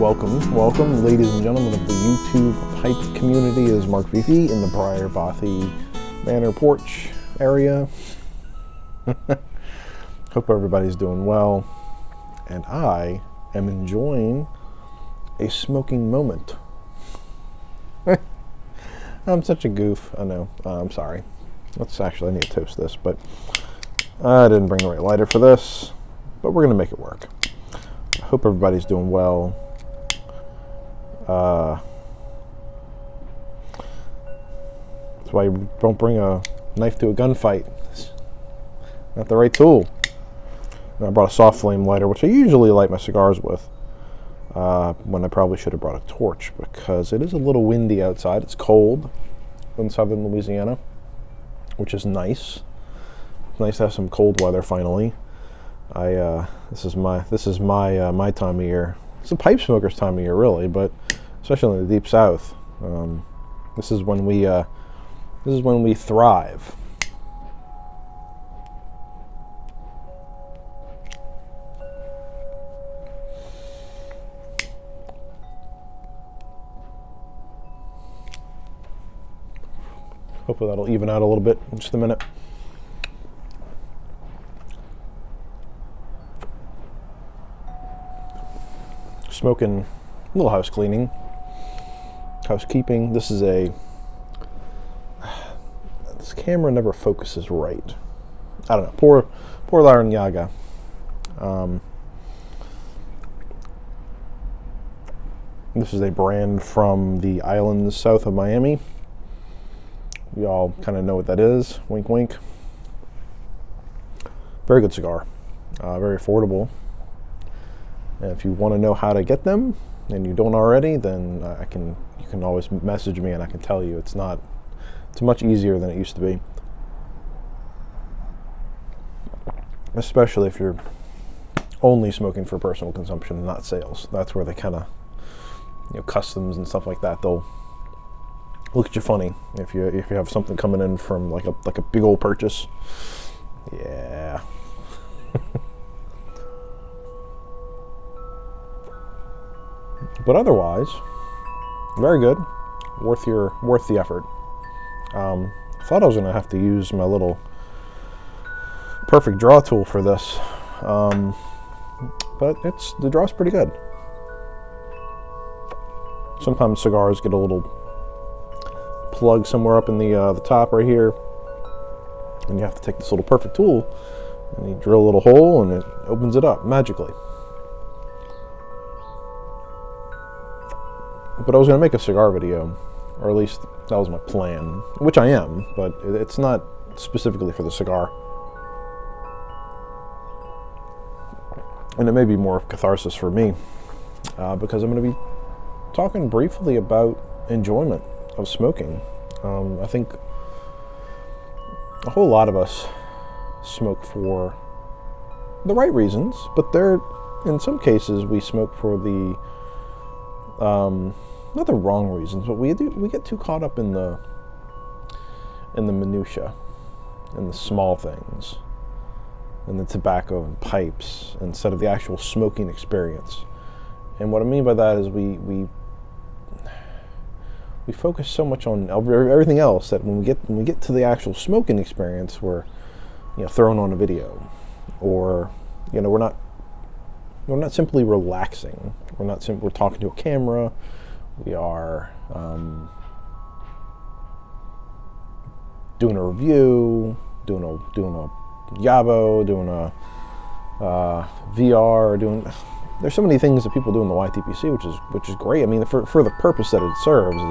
Welcome, ladies and gentlemen of the YouTube pipe community. Is Mark VV in the Briar Bothy Manor porch area. Hope everybody's doing well, and I am enjoying a smoking moment. I'm such a goof, I know. I'm sorry. I need to toast this, but I didn't bring the right lighter for this, but we're gonna make it work. I hope everybody's doing well. That's why you don't bring a knife to a gunfight. It's not the right tool. And I brought a soft flame lighter, which I usually light my cigars with, when I probably should have brought a torch, because it is a little windy outside. It's cold in southern Louisiana, which is nice. It's nice to have some cold weather finally. This is my time of year. It's a pipe smoker's time of year, really, but especially in the deep south, this is when we thrive. Hopefully that'll even out a little bit in just a minute. Smoking, a little house cleaning, housekeeping. This camera never focuses right. I don't know. Poor Laranaga. This is a brand from the islands south of Miami. We all kind of know what that is. Wink, wink. Very good cigar. Very affordable. And if you want to know how to get them, and you don't already, then you can always message me and I can tell you. It's much easier than it used to be. Especially if you're only smoking for personal consumption and not sales. That's where they kind of, customs and stuff like that, they'll look at you funny if you have something coming in from like a big old purchase. Yeah. But otherwise, very good. Worth the effort. Thought I was gonna have to use my little perfect draw tool for this, but the draw's pretty good. Sometimes cigars get a little plug somewhere up in the top right here, and you have to take this little perfect tool and you drill a little hole and it opens it up magically. But I was going to make a cigar video, or at least that was my plan, which I am, but it's not specifically for the cigar. And it may be more catharsis for me, because I'm going to be talking briefly about enjoyment of smoking. I think a whole lot of us smoke for the right reasons, but in some cases we smoke for the not the wrong reasons, but we get too caught up in the minutia, in the small things, in the tobacco and pipes, instead of the actual smoking experience. And what I mean by that is we focus so much on everything else that when we get to the actual smoking experience, we're thrown on a video, or we're not simply relaxing. We're talking to a camera. We are doing a review, doing a Yabo, doing a VR, there's so many things that people do in the YTPC, which is great. I mean, for the purpose that it serves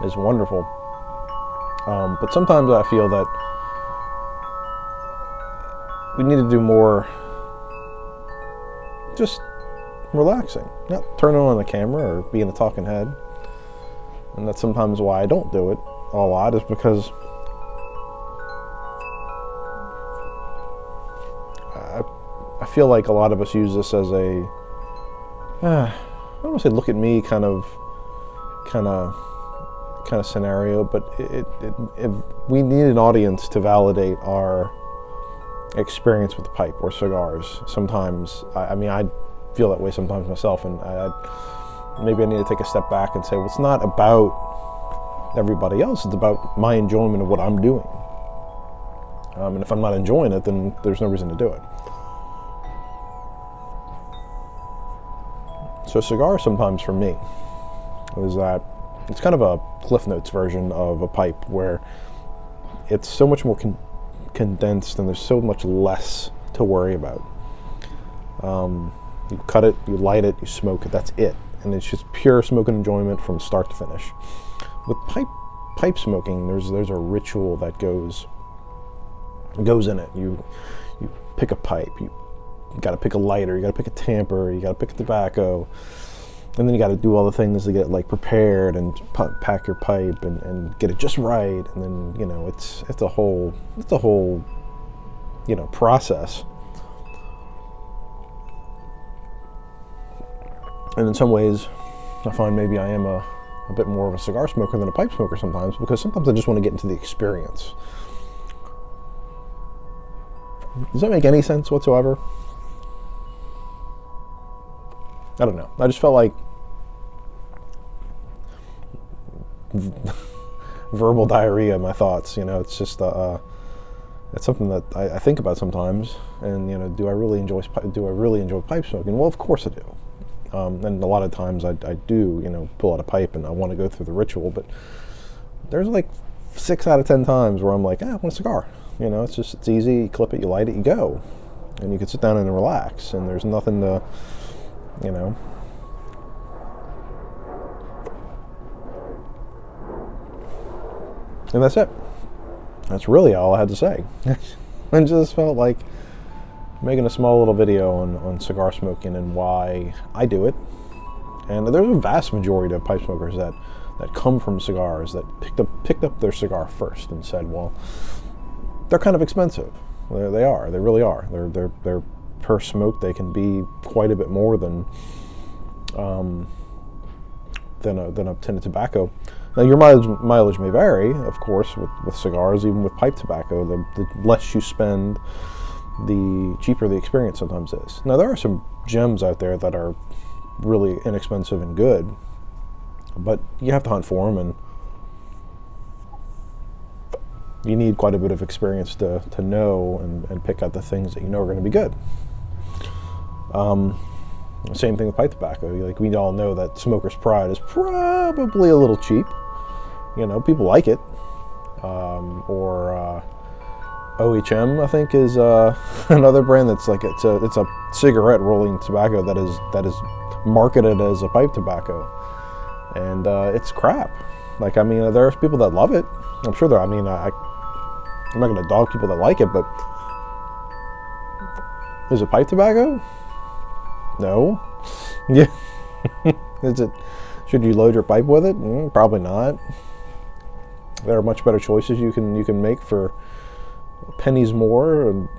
is wonderful. But sometimes I feel that we need to do more just relaxing, not turning on the camera or being a talking head. And that's sometimes why I don't do it a lot, is because I feel like a lot of us use this as a I don't want to say look at me kind of scenario, but we need an audience to validate our experience with the pipe or cigars. Sometimes, I feel that way sometimes myself, and maybe I need to take a step back and say, well, it's not about everybody else. It's about my enjoyment of what I'm doing. And if I'm not enjoying it, then there's no reason to do it. So cigar sometimes for me is that it's kind of a Cliff Notes version of a pipe where it's so much more condensed and there's so much less to worry about. You cut it, you light it, you smoke it, that's it. And it's just pure smoking enjoyment from start to finish. With pipe smoking, there's a ritual that goes in it. You pick a pipe, you got to pick a lighter, you got to pick a tamper, you got to pick a tobacco, and then you got to do all the things to get like prepared and pack your pipe and get it just right. And then, you know, it's a whole you know, process. And in some ways, I find maybe I am a bit more of a cigar smoker than a pipe smoker sometimes, because sometimes I just want to get into the experience. Does that make any sense whatsoever? I don't know. I just felt like verbal diarrhea of my thoughts. You know, it's just it's something that I think about sometimes. And you know, do I really enjoy pipe smoking? Well, of course I do. And a lot of times I do, you know, pull out a pipe and I want to go through the ritual. But there's like 6 out of 10 times where I'm like, I want a cigar. You know, it's easy. You clip it, you light it, you go, and you can sit down and relax. And there's nothing to, you know. And that's it. That's really all I had to say. I just felt like making a small little video on cigar smoking and why I do it. And there's a vast majority of pipe smokers that come from cigars that picked up their cigar first and said, well, they're kind of expensive. They are. They really are. They're per smoke. They can be quite a bit more than a tin of tobacco. Now your mileage may vary, of course, with cigars. Even with pipe tobacco, the less you spend, the cheaper the experience sometimes is. Now there are some gems out there that are really inexpensive and good, but you have to hunt for them, and you need quite a bit of experience to know and pick out the things that you know are going to be good. Same thing with pipe tobacco. Like, we all know that Smoker's Pride is probably a little cheap. You know, people like it. Or OHM, I think, is another brand that's like it's a cigarette rolling tobacco that is marketed as a pipe tobacco, and it's crap. Like, I mean, there's people that love it. I'm sure there. I mean, I'm not going to dog people that like it, but is it pipe tobacco? No. Yeah. Is it? Should you load your pipe with it? Probably not. There are much better choices you can make for pennies more, and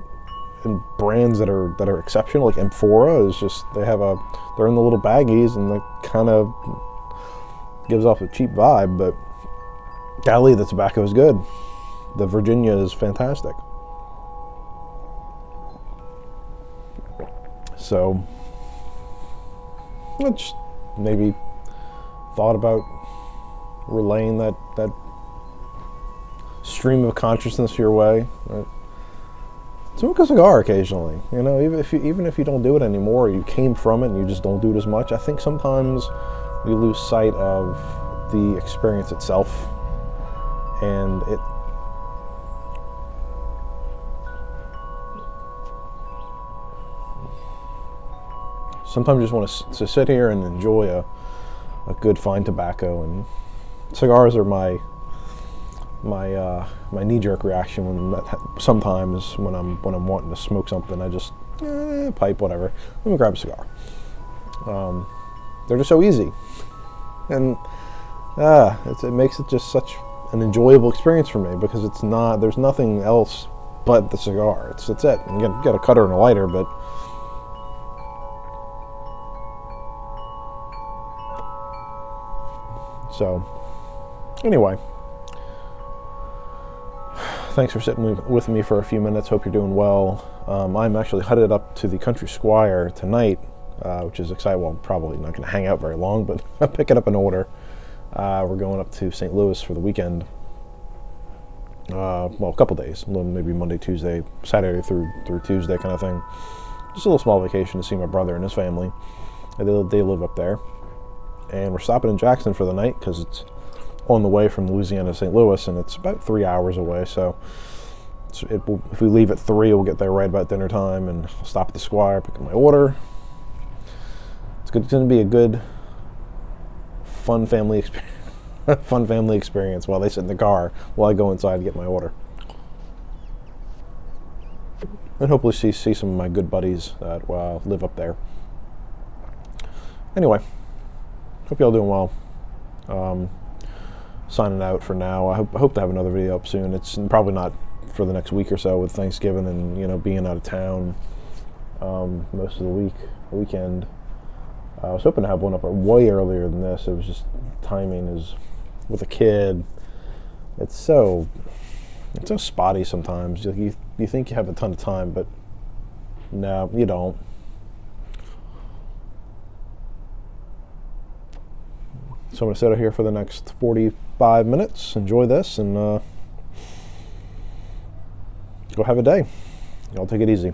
brands that are exceptional. Like Amphora is just, they're in the little baggies, and they kind of gives off a cheap vibe, but golly, the tobacco is good. The Virginia is fantastic. So I just maybe thought about relaying that stream of consciousness your way. Right? Smoke a cigar occasionally. You know, even if you don't do it anymore, you came from it and you just don't do it as much. I think sometimes we lose sight of the experience itself, and it sometimes you just want to sit here and enjoy a good fine tobacco. And cigars are my knee-jerk reaction sometimes when I'm wanting to smoke something. I just pipe, whatever. Let me grab a cigar. They're just so easy, and it makes it just such an enjoyable experience for me, because there's nothing else but the cigar. That's it. You got a cutter and a lighter, but so anyway. Thanks for sitting with me for a few minutes. Hope you're doing well. I'm actually headed up to the Country Squire tonight which is exciting. Well, probably not going to hang out very long, but I'm picking up an order. We're going up to St. Louis for the weekend. Well, a couple days, maybe Monday, Tuesday, Saturday through Tuesday kind of thing. Just a little small vacation to see my brother and his family. They live up there. And we're stopping in Jackson for the night because it's on the way from Louisiana to St. Louis, and it's about 3 hours away. So if we leave at 3, we'll get there right about dinner time, and I'll stop at the Squire, pick up my order. It's going to be a good, fun family experience while they sit in the car while I go inside and get my order. And hopefully see some of my good buddies that live up there. Anyway, hope y'all doing well. Signing out for now. I hope to have another video up soon. It's probably not for the next week or so with Thanksgiving and being out of town most of the weekend. I was hoping to have one up way earlier than this. It was just timing is with a kid. It's so spotty sometimes. You think you have a ton of time, but no, you don't. So I'm going to sit out here for the next 45 minutes, enjoy this, and go have a day. Y'all take it easy.